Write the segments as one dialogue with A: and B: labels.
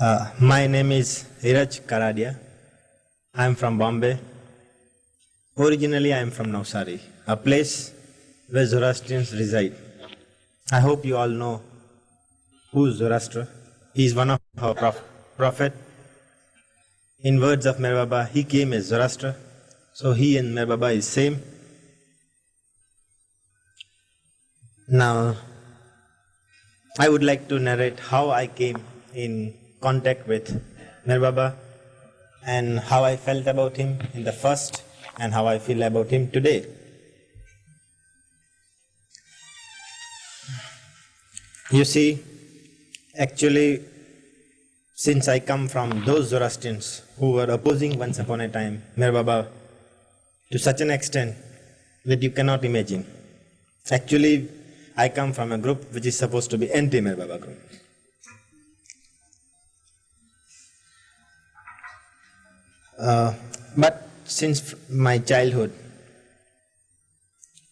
A: My name is Iraj Karadia. I am from Bombay. Originally, I am from Navsari, a place where Zoroastrians reside. I hope you all know who is Zoroaster. He is one of our prophet. In words of Meher Baba, he came as Zoroaster, so he and Meher Baba is same. Now, I would like to narrate how I came in contact with Meher Baba and how I felt about him in the first and how I feel about him today. You see, actually, since I come from those Zoroastrians who were opposing once upon a time Meher Baba to such an extent that you cannot imagine. Actually, I come from a group which is supposed to be anti-Meher Baba group. But since my childhood,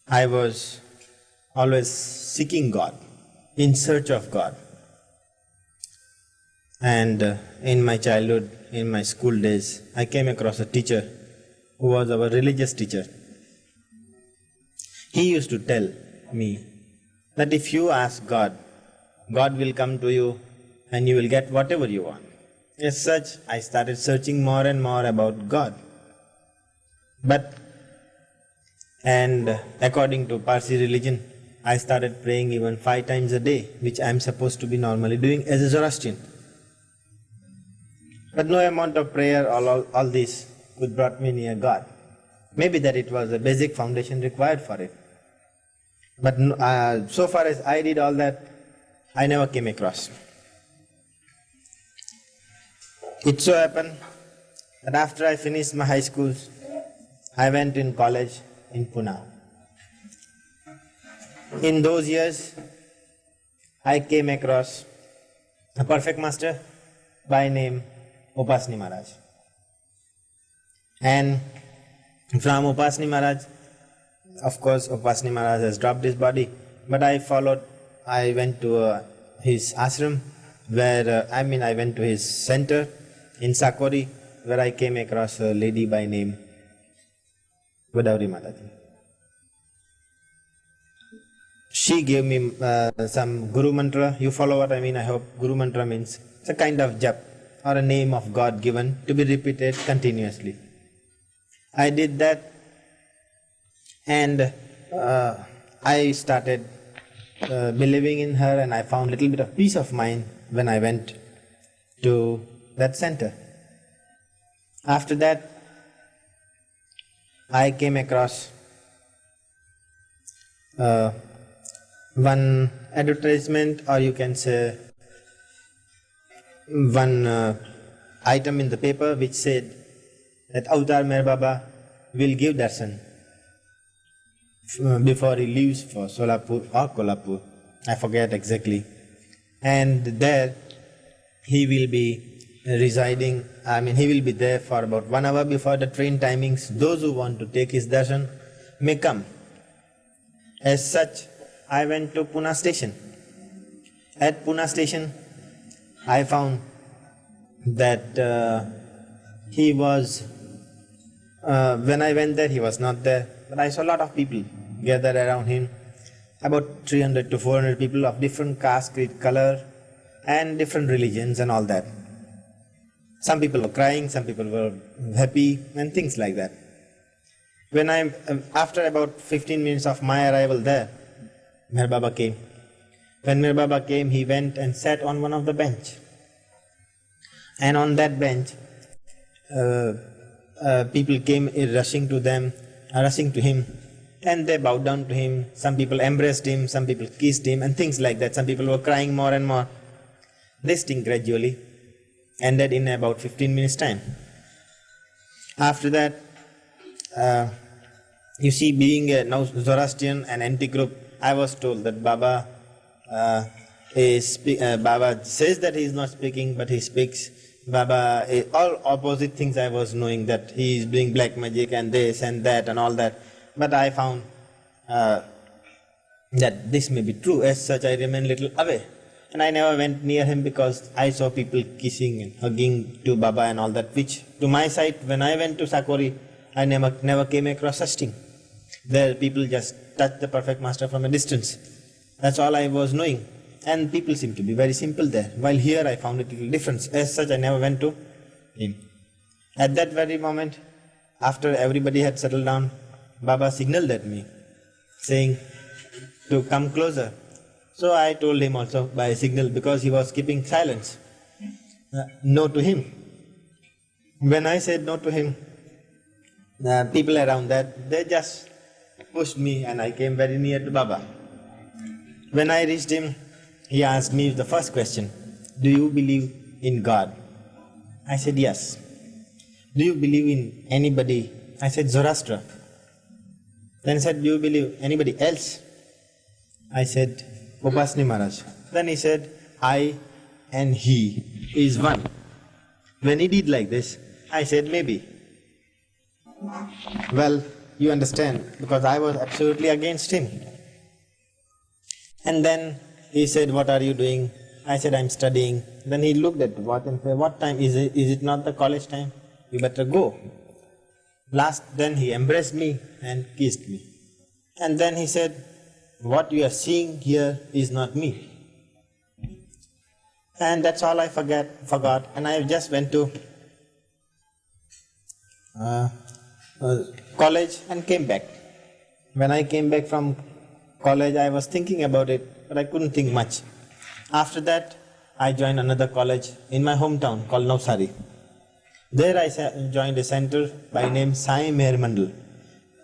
A: I was always seeking God, in search of God. And in my childhood, in my school days, I came across a teacher who was our religious teacher. He used to tell me that if you ask God, God will come to you and you will get whatever you want. As such, I started searching more and more about God. And according to Parsi religion, I started praying even 5 times a day, which I am supposed to be normally doing as a Zoroastrian. But no amount of prayer or all this could brought me near God. Maybe that it was a basic foundation required for it. But so far as I did all that, I never came across. It so happened that after I finished my high school, I went in college in Pune. In those years, I came across a perfect master by name Upasni Maharaj. And from Upasni Maharaj, of course, Upasni Maharaj has dropped his body, but I went to his ashram, I went to his center in Sakori, where I came across a lady by name Godavari Mataji. She gave me some Guru Mantra. You follow what I mean, I hope. Guru Mantra means it's a kind of jap or a name of God given to be repeated continuously. I did that and I started believing in her, and I found a little bit of peace of mind when I went to that center. After that, I came across one advertisement, or you can say one item in the paper which said that Avatar Meher Baba will give darshan before he leaves for Solapur or Kolhapur, I forget exactly. And there he will be residing, he will be there for about 1 hour before the train timings. Those who want to take his darshan may come. As such, I went to Pune station. At Pune station, I found that he was, when I went there, he was not there, but I saw a lot of people gathered around him, about 300 to 400 people of different caste, creed, color, and different religions and all that. Some people were crying, some people were happy, and things like that. After about 15 minutes of my arrival there, Meher Baba came. When Meher Baba came, he went and sat on one of the bench. And on that bench, people came rushing to him, and they bowed down to him. Some people embraced him, some people kissed him, and things like that. Some people were crying more and more. This thing gradually ended in about 15 minutes time. After that, you see, being a now Zoroastrian and anti-group, I was told that Baba Baba says that he is not speaking, but he speaks. Baba, all opposite things I was knowing, that he is doing black magic and this and that and all that. But I found that this may be true. As such, I remain little away. And I never went near him because I saw people kissing and hugging to Baba and all that, which to my sight, when I went to Sakori, I never came across such thing. There people just touch the perfect master from a distance. That's all I was knowing. And people seem to be very simple there. While here I found it a little different. As such, I never went to him. At that very moment, after everybody had settled down, Baba signaled at me, saying to come closer. So I told him also by signal, because he was keeping silence, no to him. When I said no to him, people around that, they just pushed me and I came very near to Baba. When I reached him, he asked me the first question, do you believe in God? I said yes. Do you believe in anybody? I said Zoroaster. Then he said, do you believe anybody else? I said, Upasni Maharaj. Then he said, I and he is one. When he did like this, I said, maybe. Well, you understand, because I was absolutely against him. And then he said, what are you doing? I said, I'm studying. Then he looked at what and said, what time is it? Is it not the college time? You better go. Then he embraced me and kissed me. And then he said, what you are seeing here is not me. And that's all I forgot. And I just went to college and came back. When I came back from college, I was thinking about it, but I couldn't think much. After that, I joined another college in my hometown called Navsari. There I joined a center by name Sai Meher Mandal.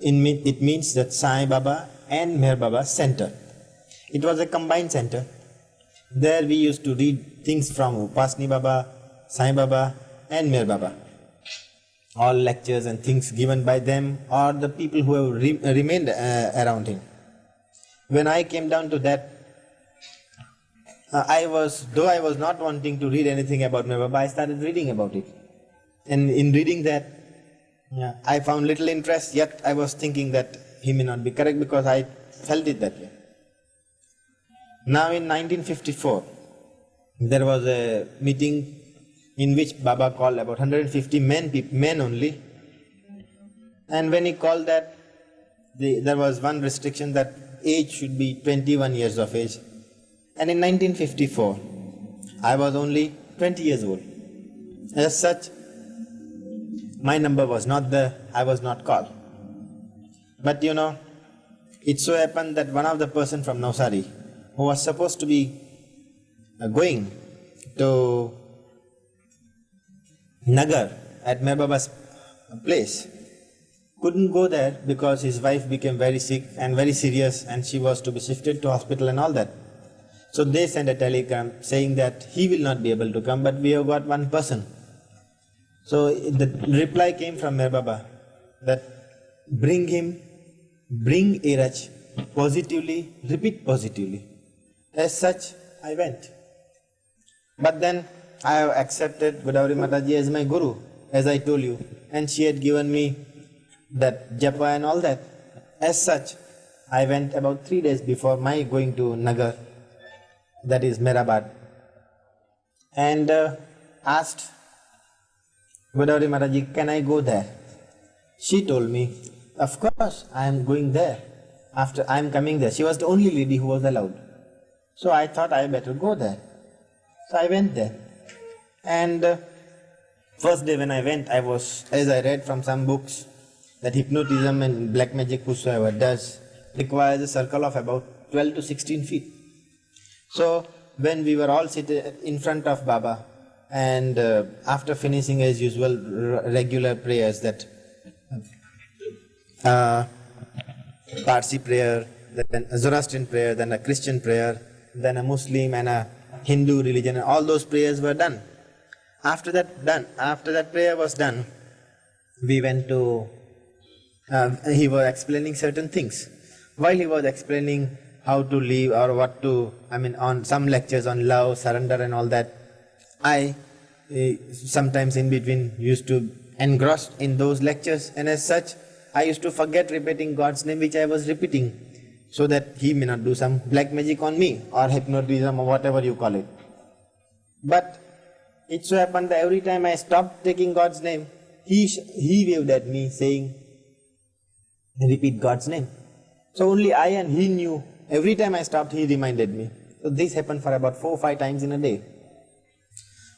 A: It means that Sai Baba and Meher Baba Center. It was a combined center. There we used to read things from Upasni Baba, Sai Baba and Meher Baba. All lectures and things given by them or the people who have remained around him. When I came down to that, though I was not wanting to read anything about Meher Baba, I started reading about it. And in reading that, I found little interest, yet I was thinking that he may not be correct because I felt it that way. Now in 1954, there was a meeting in which Baba called about 150 men only. And when he called that, there was one restriction that age should be 21 years of age. And in 1954, I was only 20 years old. As such, my number was not there, I was not called. But it so happened that one of the person from Navsari, who was supposed to be going to Nagar at Meher Baba's place, couldn't go there because his wife became very sick and very serious and she was to be shifted to hospital and all that. So they sent a telegram saying that he will not be able to come, but we have got one person. So the reply came from Meher Baba that bring Iraj positively, repeat positively. As such, I went. But then I have accepted Godavari Mataji as my guru, as I told you, and she had given me that japa and all that. As such, I went about 3 days before my going to Nagar, that is Mehrabad, and asked Godavari Mataji, can I go there? She told me, of course, I am going there. After I am coming there. She was the only lady who was allowed. So I thought I better go there. So I went there. And first day when I went, I was, as I read from some books, that hypnotism and black magic whosoever does requires a circle of about 12 to 16 feet. So when we were all seated in front of Baba, and after finishing as usual regular prayers, that Parsi prayer, then a Zoroastrian prayer, then a Christian prayer, then a Muslim and a Hindu religion, and all those prayers were done. After that prayer was done, we went to, he was explaining certain things. While he was explaining how to live or what to, on some lectures on love, surrender and all that, I sometimes in between used to engross in those lectures, and as such, I used to forget repeating God's name which I was repeating. so that he may not do some black magic on me or hypnotism or whatever you call it. But it so happened that every time I stopped taking God's name, he waved at me saying, repeat God's name. So only I and he knew. Every time I stopped, he reminded me. So this happened for about 4 or 5 times in a day.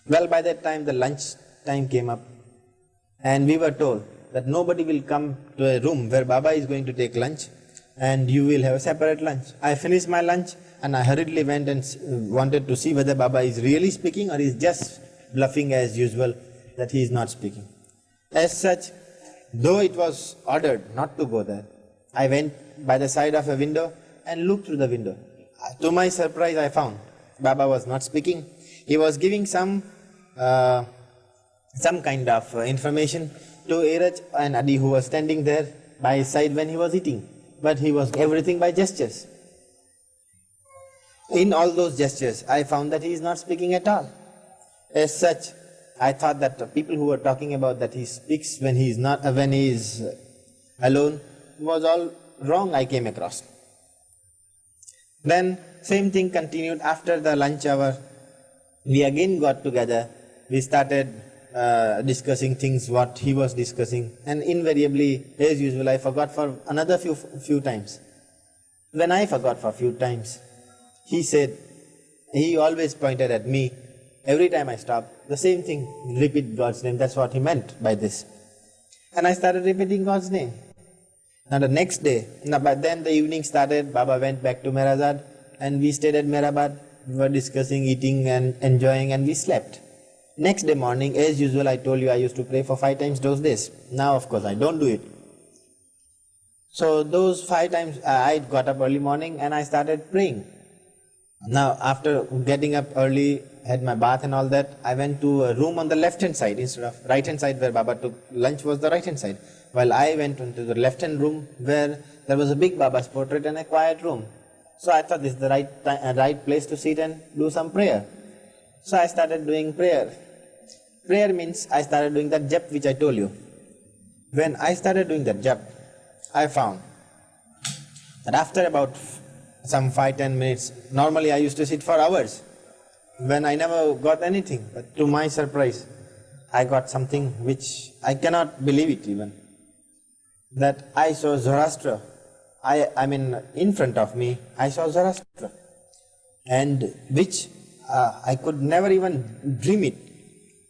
A: Well, by that time the lunch time came up and we were told that nobody will come to a room where Baba is going to take lunch and you will have a separate lunch. I finished my lunch and I hurriedly went and wanted to see whether Baba is really speaking or is just bluffing as usual that he is not speaking. As such, though it was ordered not to go there, I went by the side of a window and looked through the window. To my surprise, I found Baba was not speaking. He was giving some kind of information to Iraj and Adi who was standing there by his side when he was eating. But he was everything by gestures. In all those gestures, I found that he is not speaking at all. As such, I thought that the people who were talking about that he speaks when he is not, when he is alone, was all wrong I came across. Then same thing continued after the lunch hour. We again got together. We started discussing things what he was discussing, and invariably, as usual, I forgot for another few times. When I forgot for a few times, he said, he always pointed at me. Every time I stopped, the same thing, repeat God's name. That's what he meant by this. And I started repeating God's name. Now the next day, but then the evening started, Baba went back to Meherazad and we stayed at Meherabad. We were discussing, eating and enjoying, and we slept. Next day morning, as usual, I told you I used to pray for 5 times those days. Now of course I don't do it. So those 5 times I got up early morning and I started praying. Now after getting up early, had my bath and all that, I went to a room on the left hand side instead of right hand side where Baba took lunch was the right hand side. While I went into the left hand room where there was a big Baba's portrait and a quiet room. So I thought this is the right place to sit and do some prayer. So I started doing prayer. Prayer means I started doing that jap which I told you. When I started doing that jap, I found that after about some 5-10 minutes, normally I used to sit for hours, when I never got anything. But to my surprise, I got something which I cannot believe it even. That I saw Zoroaster. I mean, in front of me, I saw Zoroaster. And which I could never even dream it.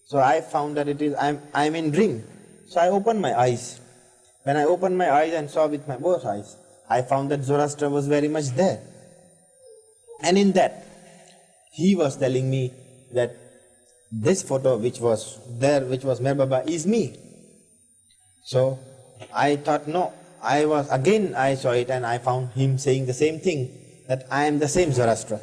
A: So I found that I'm in dream. So I opened my eyes. When I opened my eyes and saw with my both eyes, I found that Zoroaster was very much there. And in that, he was telling me that this photo which was there, which was Meher Baba, is me. So I thought, no, I saw it and I found him saying the same thing, that I am the same Zoroaster.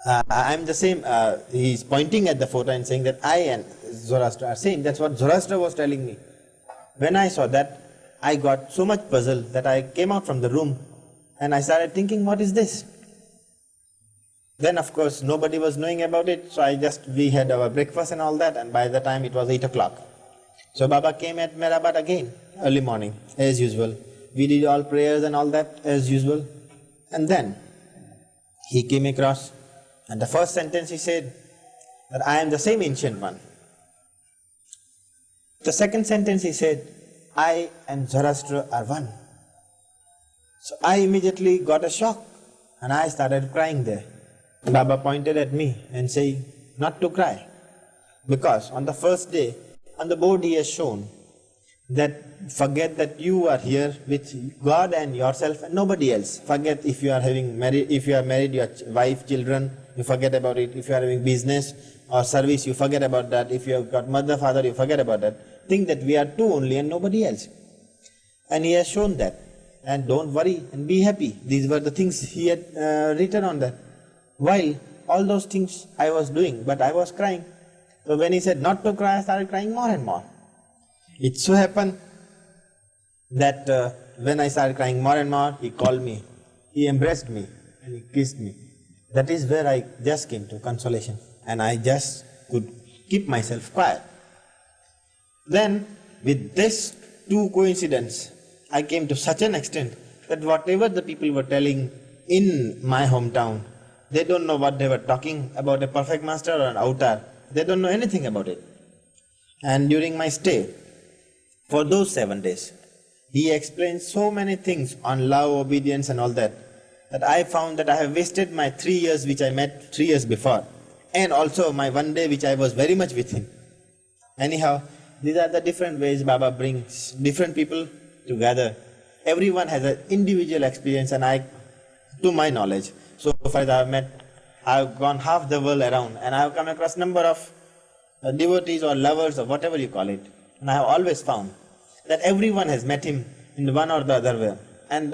A: I am the same, he is pointing at the photo and saying that I and Zoroaster are same. That's what Zoroaster was telling me. When I saw that, I got so much puzzled that I came out from the room and I started thinking, what is this? Then of course nobody was knowing about it, so we had our breakfast and all that, and by the time it was 8 o'clock. So Baba came at Meherabad again, early morning, as usual. We did all prayers and all that, as usual. And then he came across, and the first sentence he said, that I am the same ancient one. The second sentence he said, I and Zoroaster are one. So I immediately got a shock, and I started crying there. Baba pointed at me and said, not to cry, because on the first day, on the board he has shown that forget that you are here with God and yourself and nobody else. Forget if you are married, your wife, children, you forget about it. If you are having business or service, you forget about that. If you have got mother, father, you forget about that. Think that we are two only and nobody else. And he has shown that. And don't worry and be happy. These were the things he had written on that. While all those things I was doing, but I was crying. So when he said not to cry, I started crying more and more. It so happened that when I started crying more and more, he called me, he embraced me and he kissed me. That is where I just came to consolation, and I just could keep myself quiet. Then with this two coincidence, I came to such an extent that whatever the people were telling in my hometown, they don't know what they were talking about a perfect master or an avatar. They don't know anything about it. And during my stay, for those 7 days, he explained so many things on love, obedience and all that I found that I have wasted my 3 years which I met 3 years before, and also my 1 day which I was very much with him. Anyhow, these are the different ways Baba brings different people together. Everyone has an individual experience, and to my knowledge, so far as I've gone half the world around, and I have come across number of devotees or lovers or whatever you call it. And I have always found that everyone has met him in one or the other way. And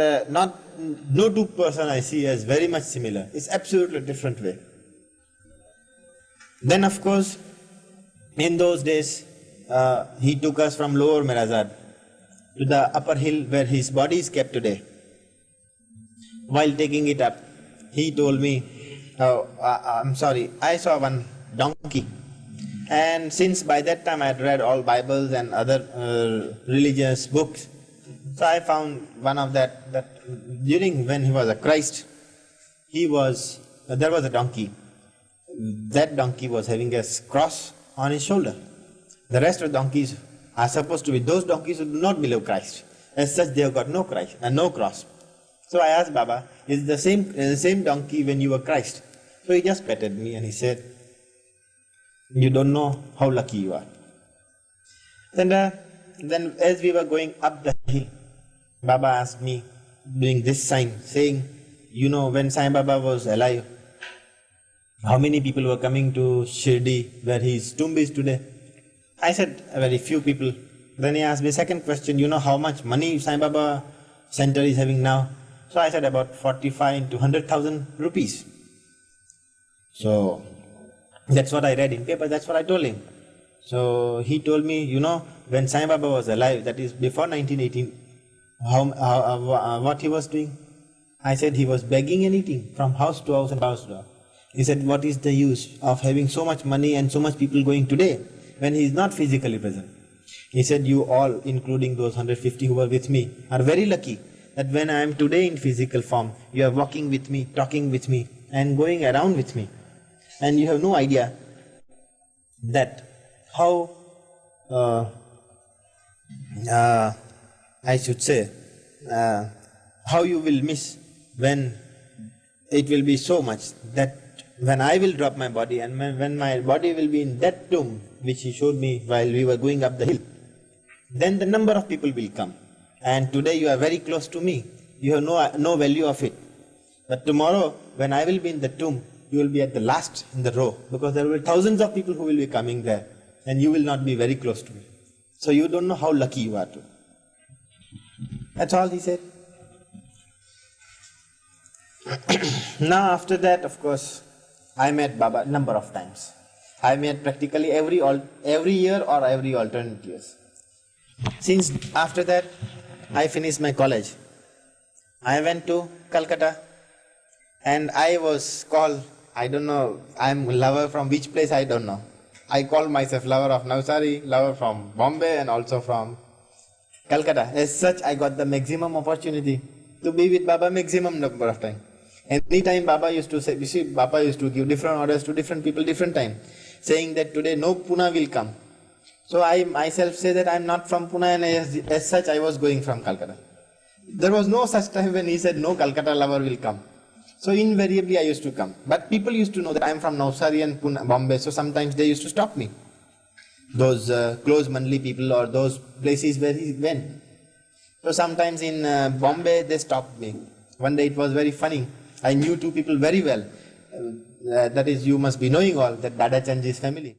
A: no two person I see as very much similar. It's absolutely different way. Then of course, in those days, he took us from lower Mirazad to the upper hill where his body is kept today. While taking it up, he told me, I saw one donkey. And since by that time I had read all Bibles and other religious books, so I found one of that during when he was a Christ, there was a donkey. That donkey was having a cross on his shoulder. The rest of the donkeys are supposed to be those donkeys who do not believe Christ. As such, they have got no Christ and no cross. So I asked Baba, is the same donkey when you were Christ? So he just petted me and he said, you don't know how lucky you are. And then as we were going up the hill, Baba asked me, doing this sign, saying, when Sai Baba was alive, how many people were coming to Shirdi, where his tomb is today? I said, very few people. Then he asked me second question, how much money Sai Baba center is having now? So I said about 45 to 100,000 rupees. So that's what I read in paper, that's what I told him. So he told me, when Sai Baba was alive, that is before 1918, what he was doing? I said he was begging and eating from house to house and house to house. He said, what is the use of having so much money and so much people going today when he is not physically present? He said, you all, including those 150 who were with me, are very lucky that when I am today in physical form, you are walking with me, talking with me and going around with me. And you have no idea that how, how you will miss when it will be so much that when I will drop my body and when my body will be in that tomb which he showed me while we were going up the hill, then the number of people will come. And today you are very close to me. You have no value of it. But tomorrow when I will be in the tomb, you will be at the last in the row, because there will be thousands of people who will be coming there and you will not be very close to me. So you don't know how lucky you are too. That's all he said. Now after that, of course, I met Baba number of times. I met practically every year or every alternate years. Since after that, I finished my college. I went to Calcutta and I was called, I don't know, I'm lover from which place, I don't know. I call myself lover of Navsari, lover from Bombay and also from Calcutta. As such, I got the maximum opportunity to be with Baba maximum number of time. Anytime Baba used to say, you see, Baba used to give different orders to different people, different time, saying that today no Pune will come. So I myself say that I'm not from Pune, and as such I was going from Calcutta. There was no such time when he said no Calcutta lover will come. So invariably I used to come. But people used to know that I'm from Navsari and Pune, Bombay, so sometimes they used to stop me. Those close Mandli people or those places where he went. So sometimes in Bombay they stopped me. One day it was very funny. I knew two people very well. That is, you must be knowing all, that Dada Chandji's family.